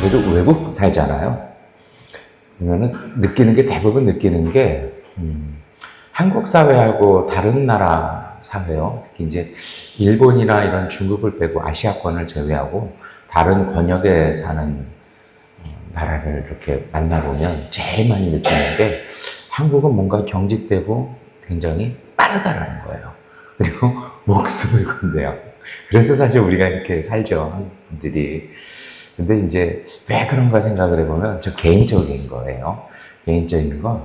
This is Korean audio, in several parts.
저도 외국 살잖아요. 그러면은 대부분 느끼는 게, 한국 사회하고 다른 나라 사회요. 특히 이제 일본이나 이런 중국을 빼고 아시아권을 제외하고 다른 권역에 사는 나라를 이렇게 만나보면 제일 많이 느끼는 게 한국은 뭔가 경직되고 굉장히 빠르다라는 거예요. 그리고 목숨을 건대요. 그래서 사실 우리가 이렇게 살죠, 한국 분들이. 근데 이제 왜 그런가 생각을 해보면 저 개인적인 거예요. 개인적인 건,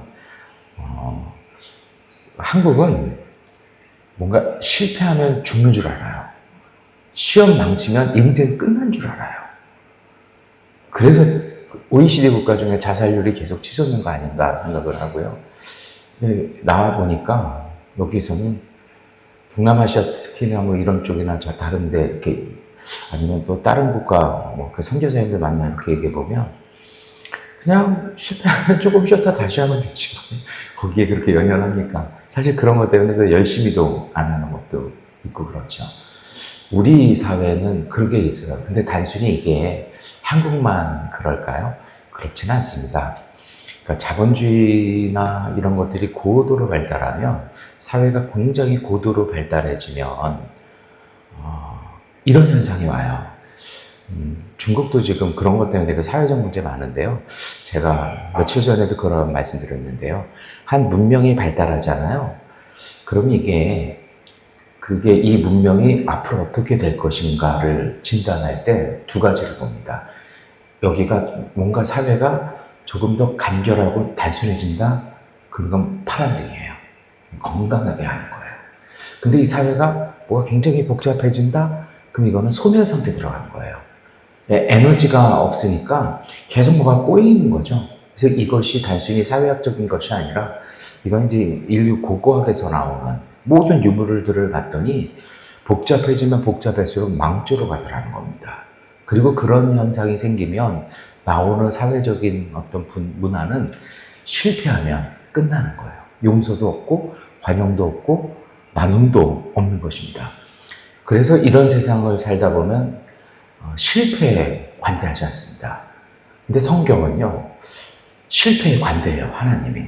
한국은 뭔가 실패하면 죽는 줄 알아요. 시험 망치면 인생 끝난 줄 알아요. 그래서 OECD 국가 중에 자살률이 계속 치솟는 거 아닌가 생각을 하고요. 나와 보니까 여기서는 동남아시아 특히나 뭐 이런 쪽이나 저 다른데 이렇게 아니면 또 다른 국가 그 선교사님들 만나 이렇게 얘기해 보면 그냥 실패하면 조금 쉬었다 다시 하면 되지. 거기에 그렇게 연연합니까? 사실 그런 것 때문에 더 열심히도 안 하는 것도 있고 그렇죠. 우리 사회는 그런 게 있어요. 근데 단순히 이게 한국만 그럴까요? 그렇지는 않습니다. 그러니까 자본주의나 이런 것들이 고도로 발달하면, 사회가 굉장히 고도로 발달해지면 이런 현상이 와요. 중국도 지금 그런 것 때문에 되게 사회적 문제 많은데요. 제가 며칠 전에도 그런 말씀 드렸는데요. 한 문명이 발달하잖아요. 그럼 그게 이 문명이 앞으로 어떻게 될 것인가를 진단할 때 두 가지를 봅니다. 여기가 뭔가 사회가 조금 더 간결하고 단순해진다? 그건 파란등이에요. 건강하게 하는 거예요. 근데 이 사회가 뭐가 굉장히 복잡해진다? 그럼 이거는 소멸 상태 들어가는 거예요. 에너지가 없으니까 계속 뭐가 꼬이는 거죠. 그래서 이것이 단순히 사회학적인 것이 아니라 이건 이제 인류 고고학에서 나오는 모든 유물들을 봤더니 복잡해지면 복잡할수록 망조로 가더라는 겁니다. 그리고 그런 현상이 생기면 나오는 사회적인 어떤 문화는 실패하면 끝나는 거예요. 용서도 없고 관용도 없고 나눔도 없는 것입니다. 그래서 이런 세상을 살다 보면 실패에 관대하지 않습니다. 근데 성경은요, 실패에 관대해요, 하나님이.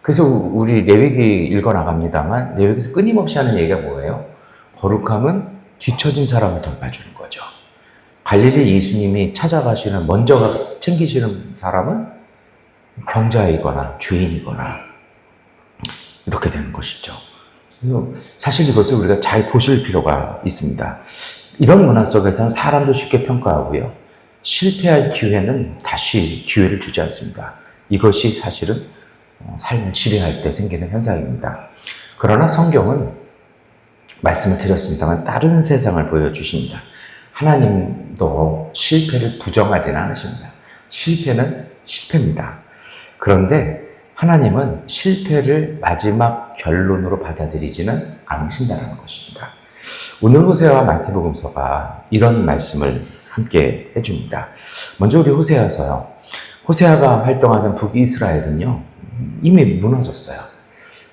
그래서 우리 레위기 읽어나갑니다만, 레위기에서 끊임없이 하는 얘기가 뭐예요? 거룩함은 뒤처진 사람을 돌봐주는 거죠. 갈릴리 예수님이 찾아가시는, 먼저 챙기시는 사람은 병자이거나 죄인이거나 이렇게 되는 것이죠. 그래서 사실 이것을 우리가 잘 보실 필요가 있습니다. 이런 문화 속에서는 사람도 쉽게 평가하고요. 실패할 기회는 다시 기회를 주지 않습니다. 이것이 사실은 삶을 지배할 때 생기는 현상입니다. 그러나 성경은 말씀을 드렸습니다만 다른 세상을 보여주십니다. 하나님도 실패를 부정하지는 않으십니다. 실패는 실패입니다. 그런데 하나님은 실패를 마지막 결론으로 받아들이지는 않으신다는 것입니다. 오늘 호세아와 마태복음서가 이런 말씀을 함께 해줍니다. 먼저 우리 호세아서요. 호세아가 활동하던 북이스라엘은요, 이미 무너졌어요.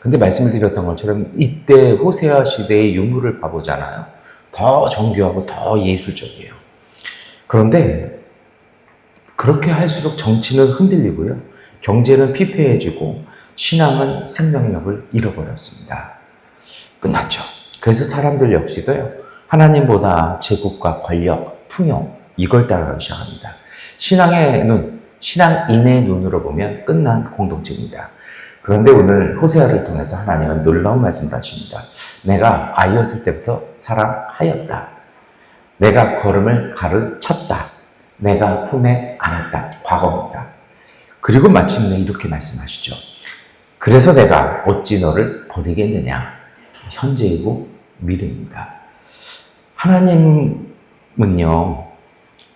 근데 말씀을 드렸던 것처럼 이때 호세아 시대의 유물을 봐보잖아요. 더 정교하고 더 예술적이에요. 그런데 그렇게 할수록 정치는 흔들리고요. 경제는 피폐해지고 신앙은 생명력을 잃어버렸습니다. 끝났죠. 그래서 사람들 역시도요, 하나님보다 제국과 권력, 풍요, 이걸 따라가기 시작합니다. 신앙인의 눈으로 보면 끝난 공동체입니다. 그런데 오늘 호세아를 통해서 하나님은 놀라운 말씀을 하십니다. 내가 아이였을 때부터 사랑하였다. 내가 걸음을 가르쳤다. 내가 품에 안았다. 과거입니다. 그리고 마침내 이렇게 말씀하시죠. 그래서 내가 어찌 너를 버리겠느냐. 현재이고 미래입니다. 하나님은요,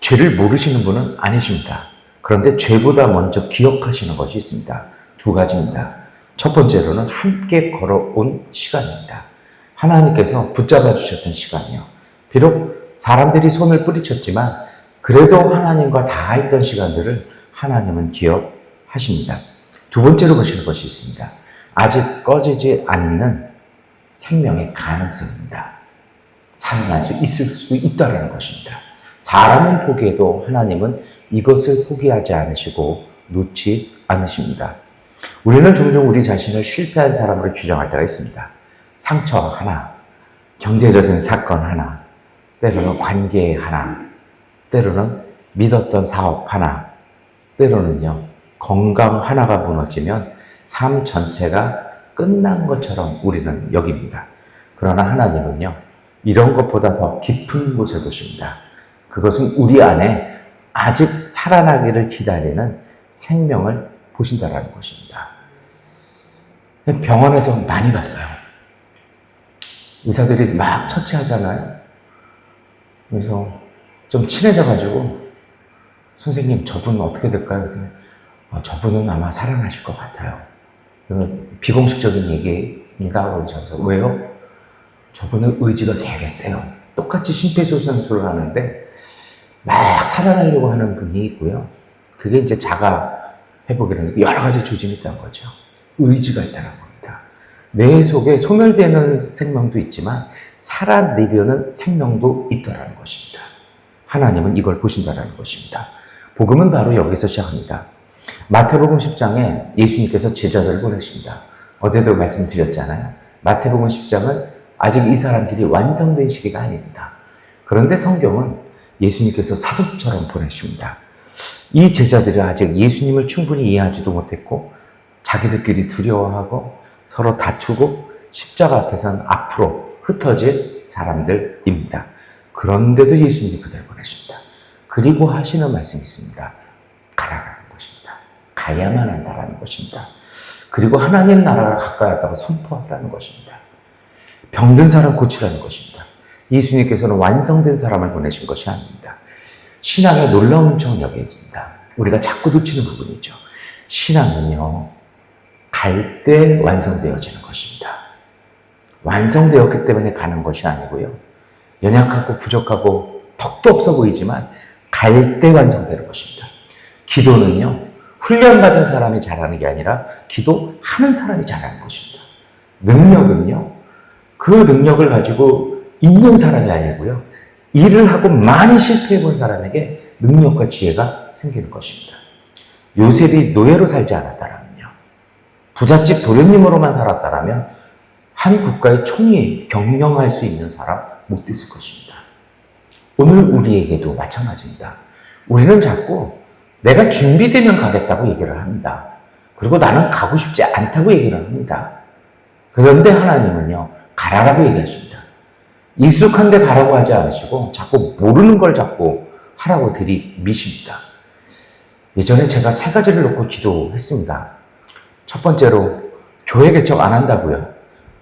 죄를 모르시는 분은 아니십니다. 그런데 죄보다 먼저 기억하시는 것이 있습니다. 두 가지입니다. 첫 번째로는 함께 걸어온 시간입니다. 하나님께서 붙잡아 주셨던 시간이요. 비록 사람들이 손을 뿌리쳤지만 그래도 하나님과 다 있던 시간들을 하나님은 기억하십니다. 두 번째로 보시는 것이 있습니다. 아직 꺼지지 않는 생명의 가능성입니다. 살아날 수 있을 수 있다는 것입니다. 사람은 포기해도 하나님은 이것을 포기하지 않으시고 놓지 않으십니다. 우리는 종종 우리 자신을 실패한 사람으로 규정할 때가 있습니다. 상처 하나, 경제적인 사건 하나, 때로는 관계 하나, 때로는 믿었던 사업 하나, 때로는요, 건강 하나가 무너지면 삶 전체가 끝난 것처럼 우리는 여깁니다. 그러나 하나님은요, 이런 것보다 더 깊은 곳을 보십니다. 그것은 우리 안에 아직 살아나기를 기다리는 생명을 보신다라는 것입니다. 병원에서 많이 봤어요. 의사들이 막 처치하잖아요. 그래서 좀 친해져가지고 선생님 저분 어떻게 될까요? 저분은 아마 살아나실 것 같아요. 비공식적인 얘기입니다. 그러면서 왜요? 저분은 의지가 되게 세요. 똑같이 심폐소생술을 하는데 막 살아나려고 하는 분이 있고요. 그게 이제 자가 회복이라는 여러 가지 조짐이 있다는 거죠. 의지가 있다는 겁니다. 내 속에 소멸되는 생명도 있지만 살아내려는 생명도 있다는 것입니다. 하나님은 이걸 보신다는 것입니다. 복음은 바로 여기서 시작합니다. 마태복음 10장에 예수님께서 제자들을 보내십니다. 어제도 말씀드렸잖아요. 마태복음 10장은 아직 이 사람들이 완성된 시기가 아닙니다. 그런데 성경은 예수님께서 사도처럼 보내십니다. 이 제자들이 아직 예수님을 충분히 이해하지도 못했고 자기들끼리 두려워하고 서로 다투고 십자가 앞에서는 앞으로 흩어질 사람들입니다. 그런데도 예수님이 그들을 보내십니다. 그리고 하시는 말씀이 있습니다. 가라라는 것입니다. 가야만 한다라는 것입니다. 그리고 하나님 나라가 가까이 왔다고 선포하라는 것입니다. 병든 사람 고치라는 것입니다. 예수님께서는 완성된 사람을 보내신 것이 아닙니다. 신앙의 놀라운 점은 여기에 있습니다. 우리가 자꾸 놓치는 부분이죠. 신앙은요, 갈 때 완성되어지는 것입니다. 완성되었기 때문에 가는 것이 아니고요. 연약하고 부족하고 턱도 없어 보이지만 갈 때 완성되는 것입니다. 기도는요, 훈련받은 사람이 잘하는 게 아니라 기도하는 사람이 잘하는 것입니다. 능력은요, 그 능력을 가지고 있는 사람이 아니고요. 일을 하고 많이 실패해 본 사람에게 능력과 지혜가 생기는 것입니다. 요셉이 노예로 살지 않았다라면요. 부잣집 도련님으로만 살았다라면 한 국가의 총리 경영할 수 있는 사람 못 됐을 것입니다. 오늘 우리에게도 마찬가지입니다. 우리는 자꾸 내가 준비되면 가겠다고 얘기를 합니다. 그리고 나는 가고 싶지 않다고 얘기를 합니다. 그런데 하나님은요, 가라라고 얘기하십니다. 익숙한 데 가라고 하지 않으시고 자꾸 모르는 걸 자꾸 하라고 들이미십니다. 예전에 제가 세 가지를 놓고 기도했습니다. 첫 번째로 교회 개척 안 한다고요.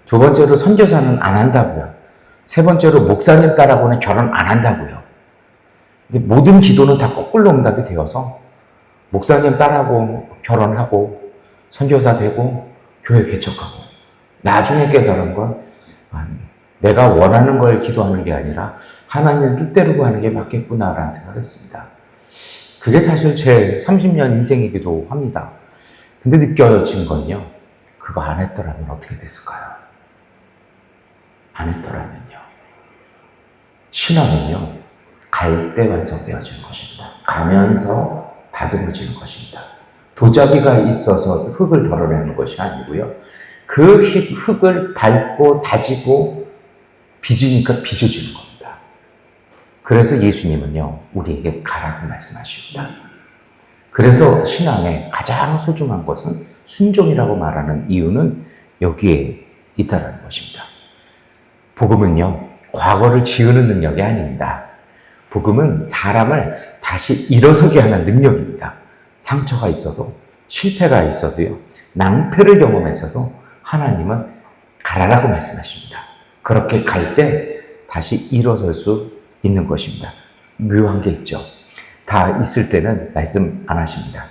두 번째로 선교사는 안 한다고요. 세 번째로 목사님 따라고는 결혼 안 한다고요. 근데 모든 기도는 다 거꾸로 응답이 되어서 목사님 따라고 결혼하고 선교사 되고 교회 개척하고 나중에 깨달은 건 내가 원하는 걸 기도하는 게 아니라 하나님의 뜻대로 하는 게 맞겠구나라는 생각을 했습니다. 그게 사실 제 30년 인생이기도 합니다. 근데 느껴진 건요, 그거 안 했더라면 어떻게 됐을까요? 안 했더라면요. 신앙은요, 갈 때 완성되어지는 것입니다. 가면서 다듬어지는 것입니다. 도자기가 있어서 흙을 덜어내는 것이 아니고요. 그 흙을 밟고 다지고 빚으니까 빚어지는 겁니다. 그래서 예수님은요, 우리에게 가라고 말씀하십니다. 그래서 신앙의 가장 소중한 것은 순종이라고 말하는 이유는 여기에 있다는 것입니다. 복음은요, 과거를 지우는 능력이 아닙니다. 복음은 사람을 다시 일어서게 하는 능력입니다. 상처가 있어도, 실패가 있어도요, 낭패를 경험해서도 하나님은 가라라고 말씀하십니다. 그렇게 갈 때 다시 일어설 수 있는 것입니다. 묘한 게 있죠. 다 있을 때는 말씀 안 하십니다.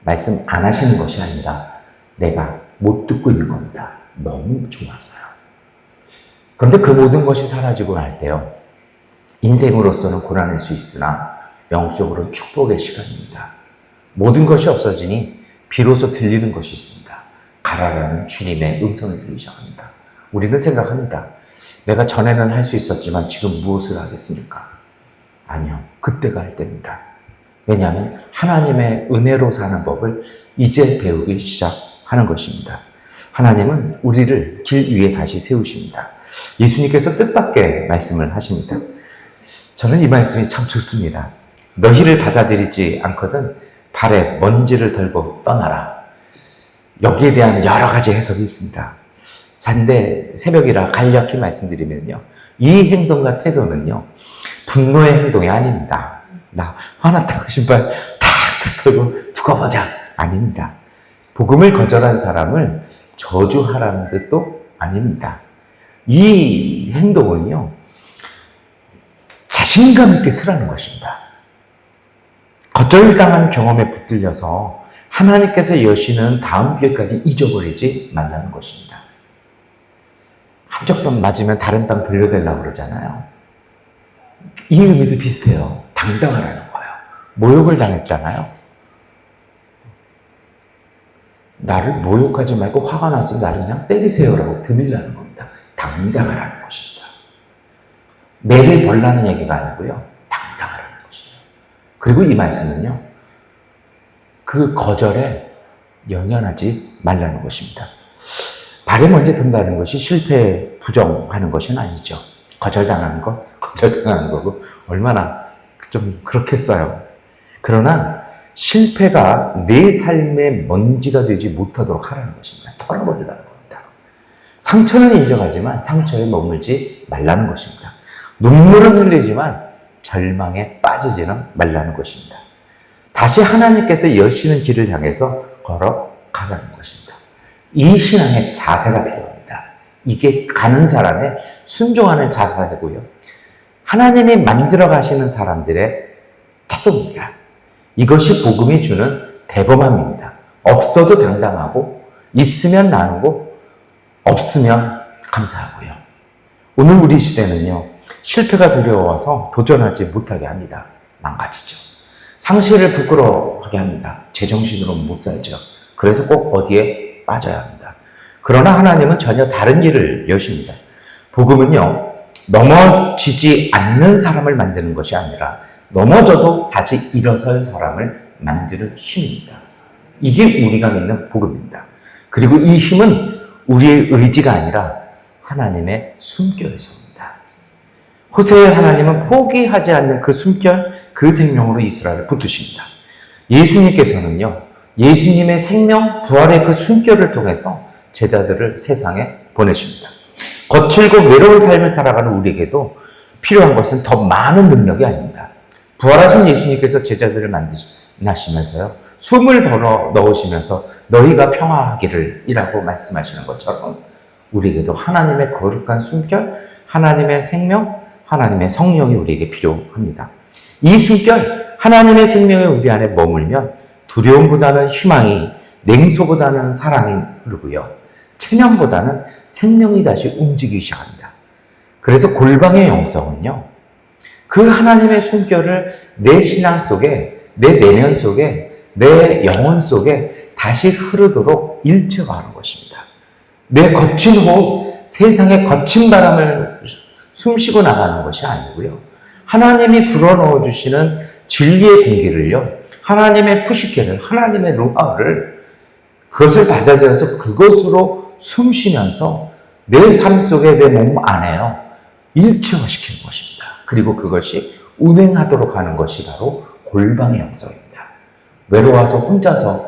말씀 안 하시는 것이 아니라 내가 못 듣고 있는 겁니다. 너무 좋아서요. 그런데 그 모든 것이 사라지고 날 때요, 인생으로서는 고난일 수 있으나 영적으로는 축복의 시간입니다. 모든 것이 없어지니 비로소 들리는 것이 있습니다. 가라라는 주님의 음성이 들리기 시작합니다. 우리는 생각합니다. 내가 전에는 할 수 있었지만 지금 무엇을 하겠습니까? 아니요. 그때가 할 때입니다. 왜냐하면 하나님의 은혜로 사는 법을 이제 배우기 시작하는 것입니다. 하나님은 우리를 길 위에 다시 세우십니다. 예수님께서 뜻밖의 말씀을 하십니다. 저는 이 말씀이 참 좋습니다. 너희를 받아들이지 않거든 발에 먼지를 덜고 떠나라. 여기에 대한 여러 가지 해석이 있습니다. 잔데 새벽이라 간략히 말씀드리면요. 이 행동과 태도는요. 분노의 행동이 아닙니다. 나 화났다고 신발 탁탁 털고 두고 보자. 아닙니다. 복음을 거절한 사람을 저주하라는 뜻도 아닙니다. 이 행동은요. 자신감 있게 쓰라는 것입니다. 거절당한 경험에 붙들려서 하나님께서 여시는 다음 기회까지 잊어버리지 말라는 것입니다. 한쪽 뺨 맞으면 다른 뺨 돌려달라고 그러잖아요. 이 의미도 비슷해요. 당당하라는 거예요. 모욕을 당했잖아요. 나를 모욕하지 말고 화가 났으면 나를 그냥 때리세요라고 드밀라는 겁니다. 당당하라는 것입니다. 매를 벌라는 얘기가 아니고요. 당당하라는 것이에요. 그리고 이 말씀은요. 그 거절에 연연하지 말라는 것입니다. 발에 먼지 든다는 것이 실패에 부정하는 것은 아니죠. 거절당하는 거, 거절당하는 거고 얼마나 좀 그렇겠어요. 그러나 실패가 내 삶의 먼지가 되지 못하도록 하라는 것입니다. 털어버리라는 겁니다. 상처는 인정하지만 상처에 머물지 말라는 것입니다. 눈물은 흘리지만 절망에 빠지지는 말라는 것입니다. 다시 하나님께서 여시는 길을 향해서 걸어가라는 것입니다. 이 신앙의 자세가 필요합니다. 이게 가는 사람의 순종하는 자세고요. 하나님이 만들어 가시는 사람들의 태도입니다. 이것이 복음이 주는 대범함입니다. 없어도 당당하고 있으면 나누고 없으면 감사하고요. 오늘 우리 시대는요. 실패가 두려워서 도전하지 못하게 합니다. 망가지죠. 상실을 부끄러워하게 합니다. 제정신으로 못 살죠. 그래서 꼭 어디에 빠져야 합니다. 그러나 하나님은 전혀 다른 길을 여십니다. 복음은요. 넘어지지 않는 사람을 만드는 것이 아니라 넘어져도 다시 일어설 사람을 만드는 힘입니다. 이게 우리가 믿는 복음입니다. 그리고 이 힘은 우리의 의지가 아니라 하나님의 숨결에서입니다. 호세의 하나님은 포기하지 않는 그 숨결, 그 생명으로 이스라엘을 붙드십니다. 예수님께서는요, 예수님의 생명, 부활의 그 숨결을 통해서 제자들을 세상에 보내십니다. 거칠고 외로운 삶을 살아가는 우리에게도 필요한 것은 더 많은 능력이 아닙니다. 부활하신 예수님께서 제자들을 만나시면서요, 숨을 불어 넣으시면서 너희가 평화하기를 이라고 말씀하시는 것처럼 우리에게도 하나님의 거룩한 숨결, 하나님의 생명, 하나님의 성령이 우리에게 필요합니다. 이 숨결, 하나님의 생명이 우리 안에 머물면 두려움보다는 희망이, 냉소보다는 사랑이 흐르고요. 체념보다는 생명이 다시 움직이기 시작합니다. 그래서 골방의 영성은요. 그 하나님의 숨결을 내 신앙 속에, 내 내면 속에, 내 영혼 속에 다시 흐르도록 일체화하는 것입니다. 내 거친 호흡, 세상의 거친 바람을 숨쉬고 나가는 것이 아니고요. 하나님이 불어넣어 주시는 진리의 공기를요. 하나님의 푸시케를, 하나님의 루아를 그것을 받아들여서 그것으로 숨쉬면서 내 삶 속에 내 몸 안에요. 일체화시키는 것입니다. 그리고 그것이 운행하도록 하는 것이 바로 골방의 영성입니다. 외로워서 혼자서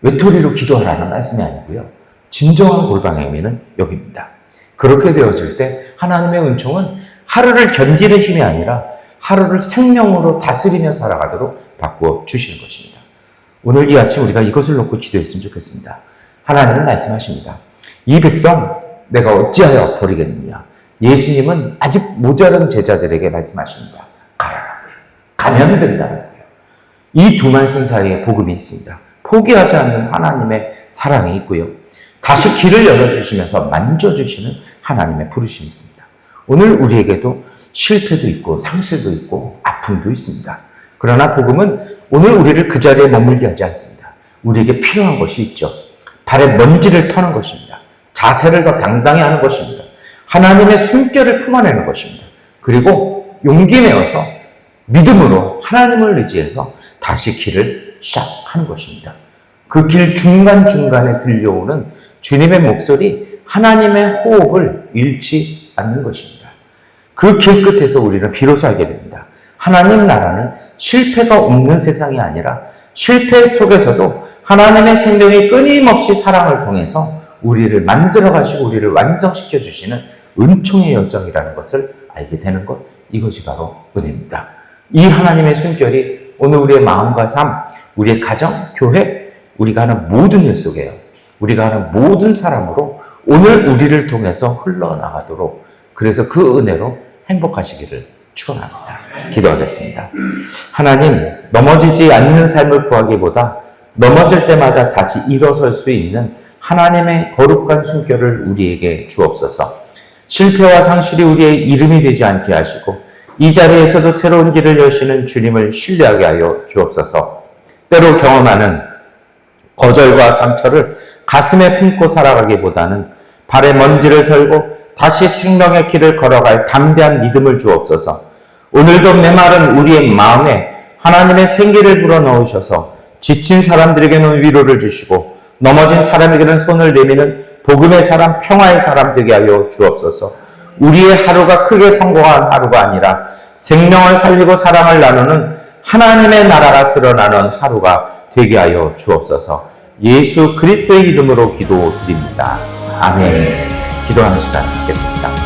외톨이로 기도하라는 말씀이 아니고요. 진정한 골방의 의미는 여기입니다. 그렇게 되어질 때 하나님의 은총은 하루를 견디는 힘이 아니라 하루를 생명으로 다스리며 살아가도록 바꾸어 주시는 것입니다. 오늘 이 아침 우리가 이것을 놓고 기도했으면 좋겠습니다. 하나님은 말씀하십니다. 이 백성 내가 어찌하여 버리겠느냐. 예수님은 아직 모자른 제자들에게 말씀하십니다. 가라라고요. 가면 된다라고요. 이 두 말씀 사이에 복음이 있습니다. 포기하지 않는 하나님의 사랑이 있고요. 다시 길을 열어주시면서 만져주시는 하나님의 부르심이 있습니다. 오늘 우리에게도 실패도 있고 상실도 있고 아픔도 있습니다. 그러나 복음은 오늘 우리를 그 자리에 머물게 하지 않습니다. 우리에게 필요한 것이 있죠. 발에 먼지를 터는 것입니다. 자세를 더 당당히 하는 것입니다. 하나님의 숨결을 품어내는 것입니다. 그리고 용기 내어서 믿음으로 하나님을 의지해서 다시 길을 시작하는 것입니다. 그 길 중간중간에 들려오는 주님의 목소리, 하나님의 호흡을 잃지 않는 것입니다. 그 길 끝에서 우리는 비로소 알게 됩니다. 하나님 나라는 실패가 없는 세상이 아니라 실패 속에서도 하나님의 생명이 끊임없이 사랑을 통해서 우리를 만들어 가시고 우리를 완성시켜 주시는 은총의 여정이라는 것을 알게 되는 것, 이것이 바로 은혜입니다. 이 하나님의 숨결이 오늘 우리의 마음과 삶, 우리의 가정, 교회, 우리가 하는 모든 일 속에요. 우리가 하는 모든 사람으로 오늘 우리를 통해서 흘러나가도록, 그래서 그 은혜로 행복하시기를 축원합니다. 기도하겠습니다. 하나님, 넘어지지 않는 삶을 구하기보다 넘어질 때마다 다시 일어설 수 있는 하나님의 거룩한 숨결을 우리에게 주옵소서. 실패와 상실이 우리의 이름이 되지 않게 하시고 이 자리에서도 새로운 길을 여시는 주님을 신뢰하게 하여 주옵소서. 때로 경험하는 거절과 상처를 가슴에 품고 살아가기보다는 발에 먼지를 털고 다시 생명의 길을 걸어갈 담대한 믿음을 주옵소서. 오늘도 메마른 우리의 마음에 하나님의 생기를 불어넣으셔서 지친 사람들에게는 위로를 주시고 넘어진 사람에게는 손을 내미는 복음의 사람, 평화의 사람 되게 하여 주옵소서. 우리의 하루가 크게 성공한 하루가 아니라 생명을 살리고 사랑을 나누는 하나님의 나라가 드러나는 하루가 되게 하여 주옵소서. 예수 그리스도의 이름으로 기도드립니다. 아멘. 기도하는 시간 갖겠습니다.